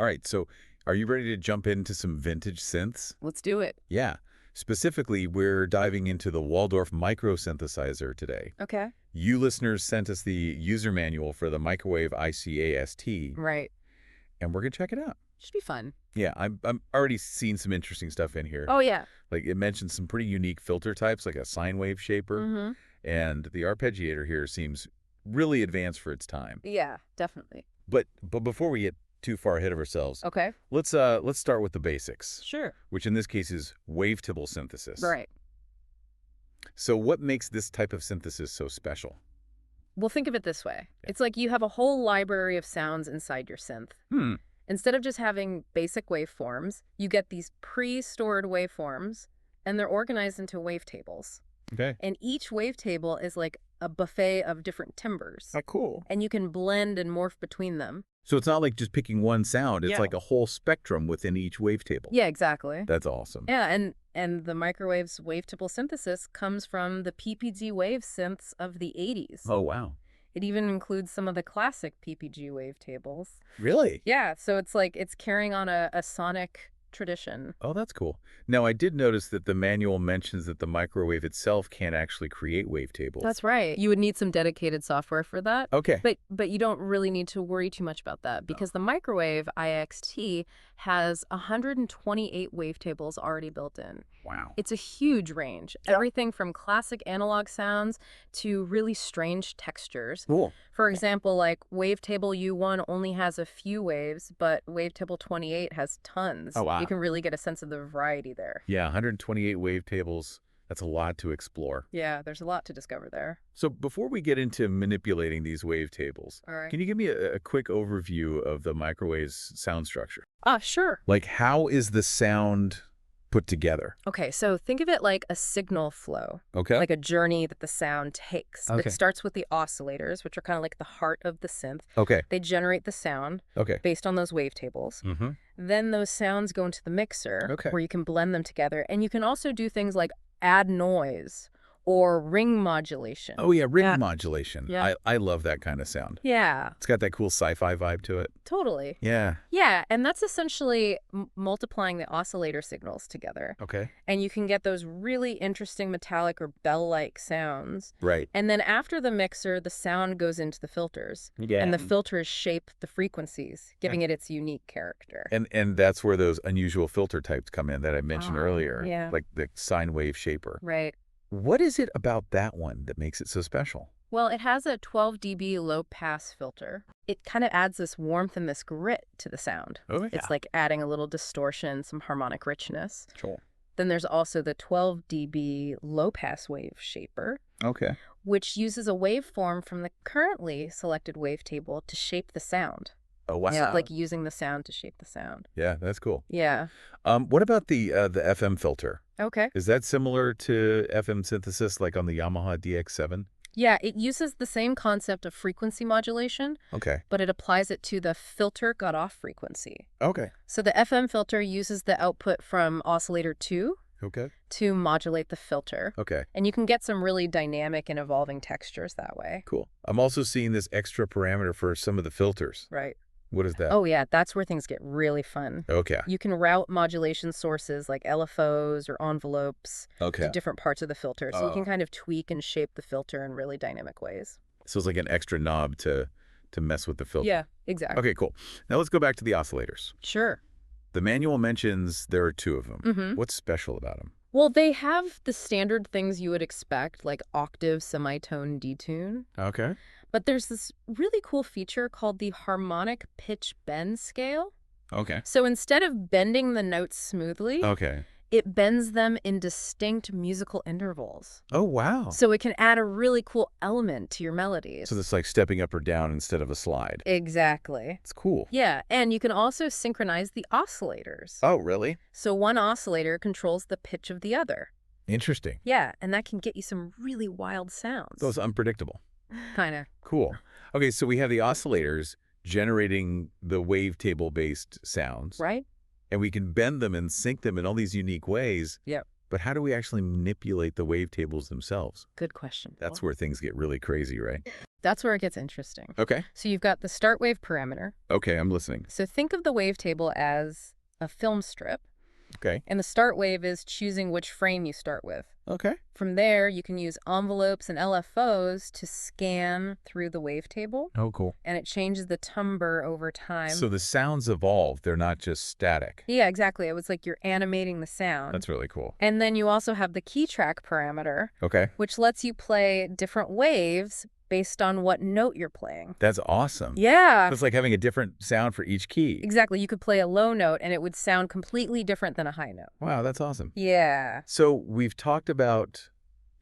All right, so are you ready to jump into some vintage synths? Let's do it. Yeah. Specifically, we're diving into the Waldorf micro synthesizer today. Okay. You listeners sent us the user manual for the MicroWave ICAST, Right. and we're going to check it out. Should be fun. Yeah, I'm already seeing some interesting stuff in here. Oh, yeah. Like it mentions some pretty unique filter types, like a sine wave shaper, Mm-hmm. and the arpeggiator here seems really advanced for its time. Yeah, definitely. But before we get too far ahead of ourselves, Okay. let's start with the basics, Sure. which in this case is wavetable synthesis. Right. So what makes this type of synthesis so special? Well, think of it this way. Yeah. It's like you have a whole library of sounds inside your synth. Instead of just having basic waveforms, you get these pre-stored waveforms, and they're organized into wavetables. Okay. And each wavetable is like a buffet of different timbres. Oh, cool. And you can blend and morph between them. So it's not like just picking one sound. It's Yeah. like a whole spectrum within each wavetable. Yeah, exactly. That's awesome. Yeah, and the MicroWave's wavetable synthesis comes from the PPG wave synths of the 80s. Oh, wow. It even includes some of the classic PPG wavetables. Really? Yeah, so it's like it's carrying on a sonic tradition. Oh, that's cool. Now, I did notice that the manual mentions that the MicroWave itself can't actually create wavetables. That's right. You would need some dedicated software for that. Okay. But you don't really need to worry too much about that because the MicroWave IXT has 128 wavetables already built in. Wow. It's a huge range. Everything from classic analog sounds to really strange textures. Cool. For example, like wavetable U1 only has a few waves, but wavetable 28 has tons. Oh, wow. You can really get a sense of the variety there. Yeah, 128 wavetables. That's a lot to explore. Yeah, there's a lot to discover there. So before we get into manipulating these wavetables, All right. can you give me a quick overview of the MicroWave's sound structure? Sure. Like, how is the sound put together? Okay, so think of it like a signal flow, Okay. like a journey that the sound takes. Okay. It starts with the oscillators, which are kind of like the heart of the synth. Okay. They generate the sound Okay. based on those wavetables. Mm-hmm. Then those sounds go into the mixer, Okay. where you can blend them together. And you can also do things like add noise or ring modulation. Oh, yeah, ring Yeah. modulation. Yeah. I love that kind of sound. Yeah, It's got that cool sci-fi vibe to it. totally. Yeah. Yeah, and that's essentially multiplying the oscillator signals together. Okay. And you can get those really interesting metallic or bell-like sounds. Right. And then after the mixer, the sound goes into the filters. Yeah. And the filters shape the frequencies, giving it its unique character. And that's where those unusual filter types come in that I mentioned earlier. yeah. Like the sine wave shaper. Right. What is it about that one that makes it so special? Well, it has a 12 dB low-pass filter. It kind of adds this warmth and this grit to the sound. Oh, yeah. It's like adding a little distortion, some harmonic richness. Cool. Then there's also the 12 dB low-pass wave shaper, Okay. which uses a waveform from the currently selected wavetable to shape the sound. Oh, wow. So, like using the sound to shape the sound. Yeah, that's cool. Yeah. What about the FM filter? Okay. Is that similar to FM synthesis like on the Yamaha DX7? Yeah, it uses the same concept of frequency modulation, Okay. but it applies it to the filter cutoff frequency. Okay. So the FM filter uses the output from oscillator 2 Okay. to modulate the filter. Okay. And you can get some really dynamic and evolving textures that way. Cool. I'm also seeing this extra parameter for some of the filters. Right. What is that? Oh, yeah, that's where things get really fun. Okay. You can route modulation sources like LFOs or envelopes Okay. to different parts of the filter. So you Oh. can kind of tweak and shape the filter in really dynamic ways. So it's like an extra knob to mess with the filter. Yeah, exactly. Okay, cool. Now let's go back to the oscillators. Sure. The manual mentions there are two of them. Mm-hmm. What's special about them? Well, they have the standard things you would expect, like octave, semitone, detune. Okay. But there's this really cool feature called the harmonic pitch bend scale. Okay. So instead of bending the notes smoothly, Okay. it bends them in distinct musical intervals. Oh, wow. So it can add a really cool element to your melodies. So it's like stepping up or down instead of a slide. Exactly. It's cool. Yeah, and you can also synchronize the oscillators. Oh, really? So one oscillator controls the pitch of the other. Interesting. Yeah, and that can get you some really wild sounds. So it's unpredictable. Kind of. Cool. Okay, so we have the oscillators generating the wavetable-based sounds. Right? And we can bend them and sync them in all these unique ways. Yep. But how do we actually manipulate the wavetables themselves? Good question. That's where things get really crazy, right? That's where it gets interesting. Okay. So you've got the start wave parameter. Okay, I'm listening. So think of the wavetable as a film strip. Okay. And the start wave is choosing which frame you start with. Okay. From there, you can use envelopes and LFOs to scan through the wavetable. Oh, cool. And it changes the timbre over time. So the sounds evolve. They're not just static. Yeah, exactly. It was like you're animating the sound. That's really cool. And then you also have the key track parameter, Okay. which lets you play different waves based on what note you're playing. That's awesome. Yeah. It's like having a different sound for each key. Exactly. You could play a low note and it would sound completely different than a high note. Wow, that's awesome. Yeah. So we've talked about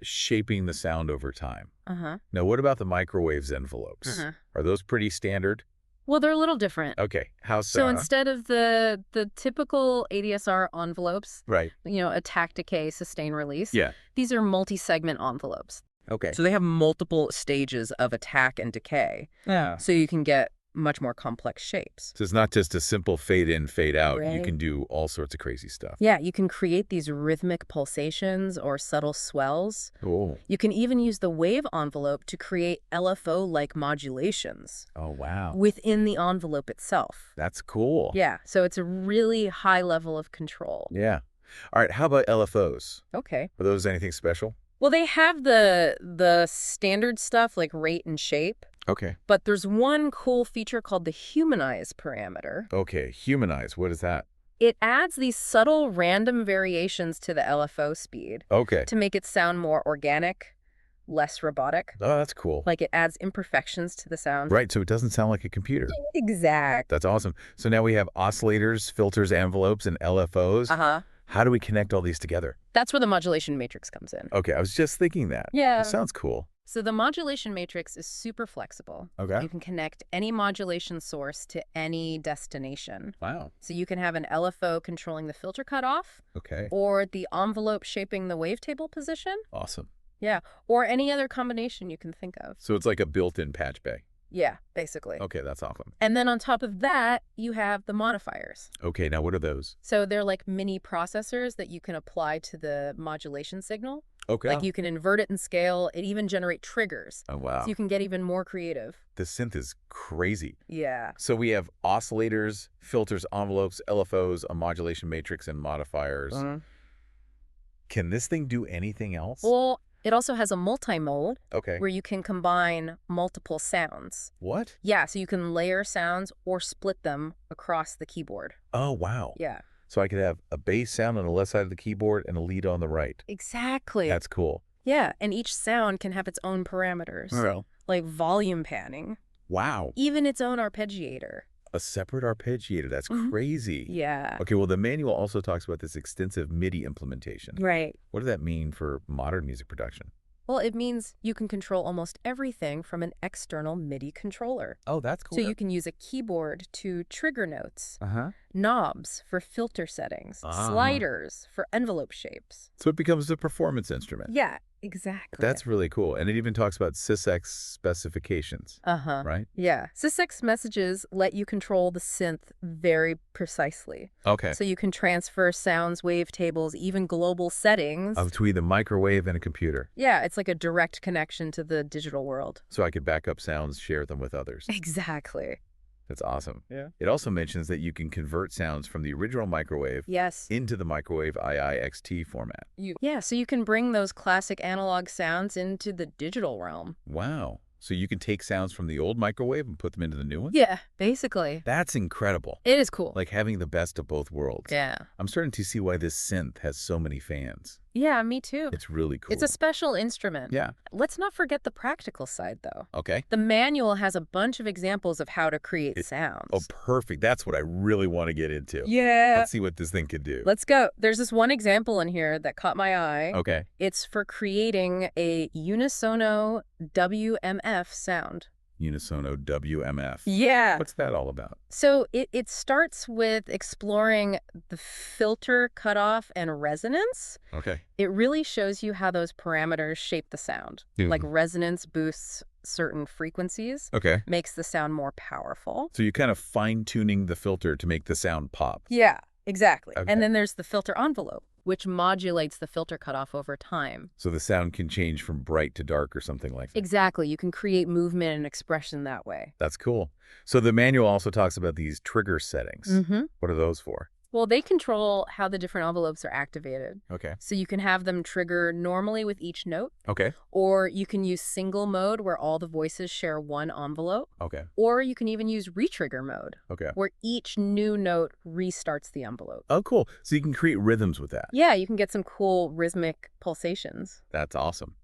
shaping the sound over time. Uh-huh. Now, what about the microwaves envelopes? Uh-huh. Are those pretty standard? Well, they're a little different. Okay. How so? So instead of the typical ADSR envelopes, Right. attack, decay, sustain, release, Yeah. these are multi-segment envelopes. Okay. So they have multiple stages of attack and decay. Yeah. So you can get much more complex shapes. So it's not just a simple fade in, fade out. You Right. can do all sorts of crazy stuff. Yeah, you can create these rhythmic pulsations or subtle swells. Oh. You can even use the wave envelope to create LFO-like modulations Oh, wow. within the envelope itself. That's cool. Yeah, so it's a really high level of control. Yeah. All right. How about LFOs? Okay. Are those anything special? Well, they have the standard stuff like rate and shape, Okay. but there's one cool feature called the humanize parameter. Okay. Humanize. What is that? It adds these subtle random variations to the LFO speed Okay. to make it sound more organic, less robotic. Oh, that's cool. Like it adds imperfections to the sound. Right. So it doesn't sound like a computer. Exact. That's awesome. So now we have oscillators, filters, envelopes, and LFOs. Uh-huh. How do we connect all these together? That's where the modulation matrix comes in. Okay. I was just thinking that. Yeah. It sounds cool. So the modulation matrix is super flexible. Okay. You can connect any modulation source to any destination. Wow. So you can have an LFO controlling the filter cutoff, Okay. or the envelope shaping the wavetable position. Awesome. Yeah, or any other combination you can think of. So it's like a built-in patch bay. Yeah, basically. Okay, that's awesome. And then on top of that, you have the modifiers. Okay, now what are those? So they're like mini processors that you can apply to the modulation signal. Okay. Like you can invert it and scale. It even generate triggers. Oh, wow. So you can get even more creative. The synth is crazy. Yeah. So we have oscillators, filters, envelopes, LFOs, a modulation matrix, and modifiers. Can this thing do anything else? Well, it also has a multi-mode Okay. where you can combine multiple sounds. What? Yeah, so you can layer sounds or split them across the keyboard. Oh, wow. Yeah. So I could have a bass sound on the left side of the keyboard and a lead on the right. Exactly. That's cool. Yeah, and each sound can have its own parameters. Oh. Like volume panning, Wow. even its own arpeggiator. A separate arpeggiator. That's crazy. Yeah. Okay, well, the manual also talks about this extensive MIDI implementation. Right. What does that mean for modern music production? Well, it means you can control almost everything from an external MIDI controller. Oh, that's cool. So you can use a keyboard to trigger notes, Uh-huh. knobs for filter settings, Ah. sliders for envelope shapes. So it becomes a performance instrument. Yeah, exactly. That's really cool. And it even talks about sysx specifications, Uh-huh. right? Yeah. Sysx messages let you control the synth very precisely. Okay. So you can transfer sounds, wavetables, even global settings. Between the microwave and a computer. Yeah, it's like a direct connection to the digital world. So I could back up sounds, share them with others. Exactly. That's awesome. Yeah. It also mentions that you can convert sounds from the original microwave Yes. into the microwave IIXT format. Yeah, so you can bring those classic analog sounds into the digital realm. Wow. So you can take sounds from the old microwave and put them into the new one? Yeah, basically. That's incredible. It is cool. Like having the best of both worlds. Yeah. I'm starting to see why this synth has so many fans. Yeah, me too. It's really cool. It's a special instrument. Yeah. Let's not forget the practical side, though. Okay. The manual has a bunch of examples of how to create sounds. Oh, perfect. That's what I really want to get into. Yeah. Let's see what this thing could do. Let's go. There's this one example in here that caught my eye. Okay. It's for creating a unisono WMF sound. Unisono WMF. Yeah. What's that all about? So it starts with exploring the filter cutoff and resonance. Okay. It really shows you how those parameters shape the sound. Like resonance boosts certain frequencies, Okay. makes the sound more powerful. So you're kind of fine-tuning the filter to make the sound pop. Yeah. Exactly. Okay. And then there's the filter envelope, which modulates the filter cutoff over time. So the sound can change from bright to dark or something like that. Exactly. You can create movement and expression that way. That's cool. So the manual also talks about these trigger settings. Mm-hmm. What are those for? Well, they control how the different envelopes are activated. Okay. So you can have them trigger normally with each note, Okay. or you can use single mode where all the voices share one envelope, Okay. or you can even use retrigger mode, Okay. where each new note restarts the envelope. Oh, cool. So you can create rhythms with that. Yeah, you can get some cool rhythmic pulsations. That's awesome.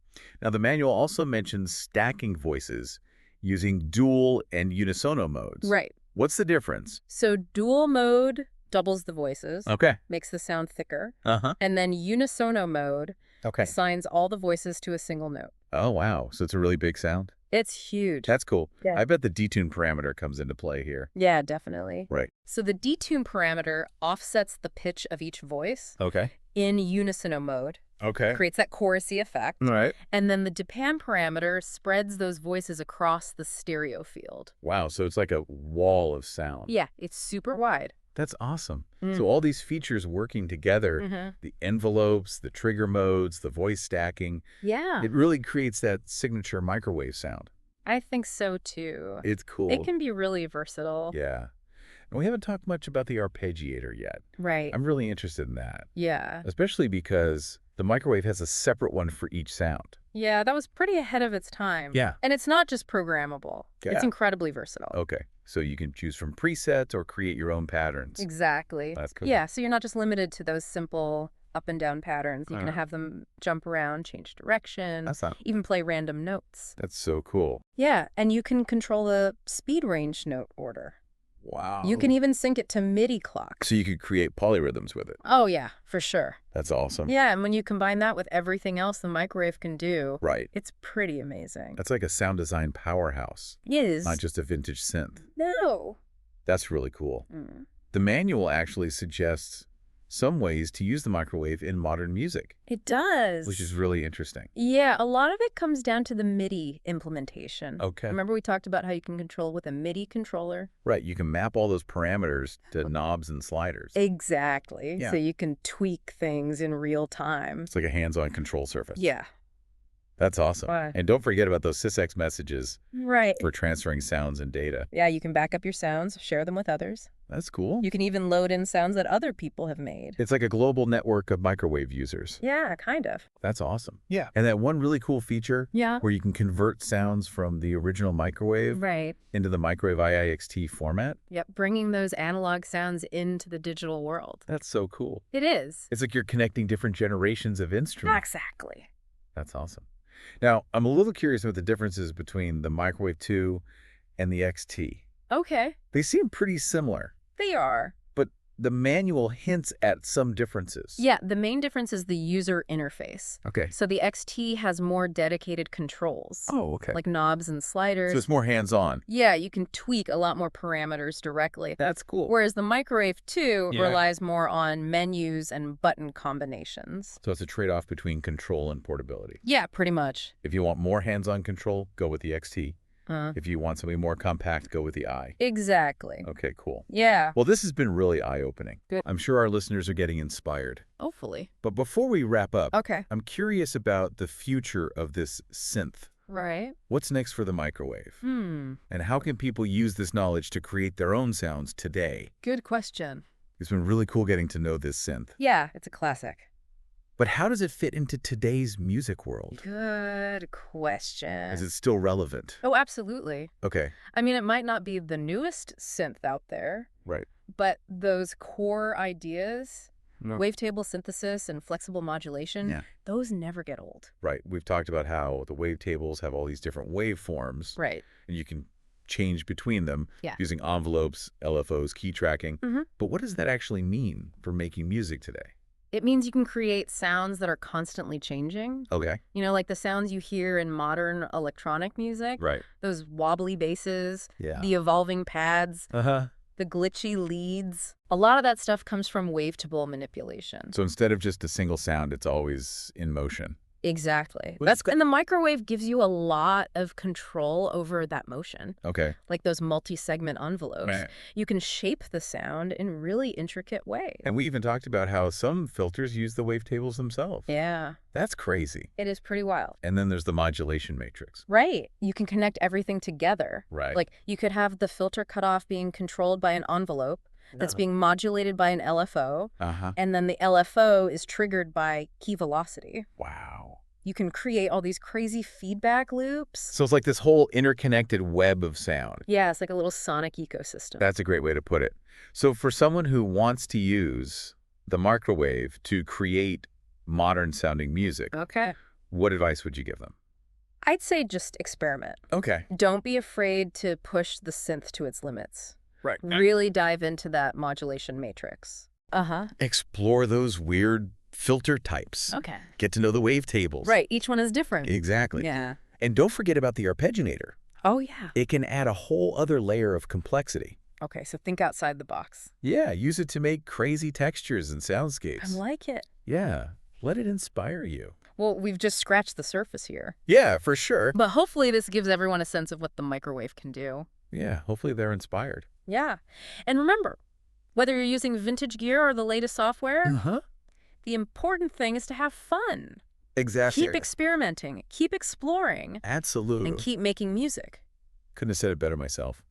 Now, the manual also mentions stacking voices using dual and unisono modes. Right. What's the difference? So dual mode doubles the voices, Okay. makes the sound thicker, Uh-huh. and then unisono mode Okay. assigns all the voices to a single note. Oh, wow. So it's a really big sound? It's huge. That's cool. Yeah. I bet the detune parameter comes into play here. Yeah, definitely. Right. So the detune parameter offsets the pitch of each voice Okay. in unisono mode, Okay. creates that chorusy effect, All right. and then the depan parameter spreads those voices across the stereo field. Wow. So it's like a wall of sound. Yeah, it's super wide. That's awesome. Mm. So all these features working together, Mm-hmm. the envelopes, the trigger modes, the voice stacking, Yeah, it really creates that signature microwave sound. I think so too. It's cool. It can be really versatile. Yeah. And we haven't talked much about the arpeggiator yet. Right. I'm really interested in that, Yeah. especially because the microwave has a separate one for each sound. Yeah, that was pretty ahead of its time. Yeah. And it's not just programmable. Yeah. It's incredibly versatile. Okay. So you can choose from presets or create your own patterns. Exactly. That's cool. Yeah, so you're not just limited to those simple up and down patterns. You can Uh-huh. have them jump around, change direction, That's not. even play random notes. That's so cool. Yeah, and you can control the speed range note order. Wow. You can even sync it to MIDI clocks. So you could create polyrhythms with it. Oh, yeah, for sure. That's awesome. Yeah, and when you combine that with everything else the microwave can do, Right. it's pretty amazing. That's like a sound design powerhouse, It is. not just a vintage synth. No. That's really cool. Mm. The manual actually suggests some ways to use the microwave in modern music, It does. which is really interesting. Yeah, a lot of it comes down to the MIDI implementation. Okay. Remember we talked about how you can control with a MIDI controller? Right. You can map all those parameters to knobs and sliders. Exactly. Yeah. So you can tweak things in real time. It's like a hands-on control surface. Yeah. That's awesome. Right. And don't forget about those sysx messages Right. for transferring sounds and data. Yeah, you can back up your sounds, share them with others. That's cool. You can even load in sounds that other people have made. It's like a global network of microwave users. Yeah, kind of. That's awesome. Yeah. And that one really cool feature Yeah. where you can convert sounds from the original microwave Right. into the microwave IIXT format. Yep, bringing those analog sounds into the digital world. That's so cool. It is. It's like you're connecting different generations of instruments. Exactly. That's awesome. Now, I'm a little curious about the differences between the Microwave 2 and the XT. Okay. They seem pretty similar, They are. but the manual hints at some differences. Yeah, the main difference is the user interface. Okay. So the XT has more dedicated controls, Oh, okay. like knobs and sliders. So it's more hands-on. Yeah, you can tweak a lot more parameters directly. That's cool. Whereas the Microwave 2 Yeah. relies more on menus and button combinations. So it's a trade-off between control and portability. Yeah, pretty much. If you want more hands-on control, go with the XT. Uh, If you want something more compact, go with the I. exactly. Okay, cool. Yeah, Well, this has been really eye-opening. Good. I'm sure our listeners are getting inspired. hopefully. But before we wrap up, Okay. I'm curious about the future of this synth. Right. What's next for the microwave? Hmm. And how can people use this knowledge to create their own sounds today? Good question. It's been really cool getting to know this synth. Yeah, it's a classic. But how does it fit into today's music world? Good question. Is it still relevant? Oh, absolutely. Okay. I mean, it might not be the newest synth out there, Right. but those core ideas, No. wavetable synthesis and flexible modulation, Yeah. those never get old. Right. We've talked about how the wavetables have all these different waveforms, Right. and you can change between them Yeah. using envelopes, LFOs, key tracking. Mhm. But what does that actually mean for making music today? It means you can create sounds that are constantly changing. Okay. You know, like the sounds you hear in modern electronic music, Right. those wobbly basses, Yeah. the evolving pads, Uh-huh. the glitchy leads. A lot of that stuff comes from wavetable manipulation. So instead of just a single sound, it's always in motion. Exactly. Well, And the microwave gives you a lot of control over that motion. Okay. Like those multi-segment envelopes. Right. You can shape the sound in really intricate ways. And we even talked about how some filters use the wavetables themselves. Yeah. That's crazy. It is pretty wild. And then there's the modulation matrix. Right. You can connect everything together. Right. Like you could have the filter cutoff being controlled by an envelope that's being modulated by an LFO. And then the LFO is triggered by key velocity. Wow. You can create all these crazy feedback loops. So it's like this whole interconnected web of sound. Yeah, it's like a little sonic ecosystem. That's a great way to put it. So for someone who wants to use the microwave to create modern sounding music, Okay. what advice would you give them? I'd say just experiment. Okay. Don't be afraid to push the synth to its limits. Right. Really dive into that modulation matrix. Explore those weird filter types. Okay. Get to know the wavetables. Right. Each one is different. Exactly. Yeah. And don't forget about the arpeggiator. Oh, yeah. It can add a whole other layer of complexity. Okay, so think outside the box. Yeah, use it to make crazy textures and I soundscapes. like it. Yeah, let it inspire you. Well, we've just scratched the surface here. Yeah, for sure. But hopefully this gives everyone a sense of what the microwave can do. Yeah, hopefully they're inspired. Yeah. And remember, whether you're using vintage gear or the latest software, the important thing is to have fun. Exactly. Keep experimenting, keep exploring, Absolutely. and keep making music. Couldn't have said it better myself.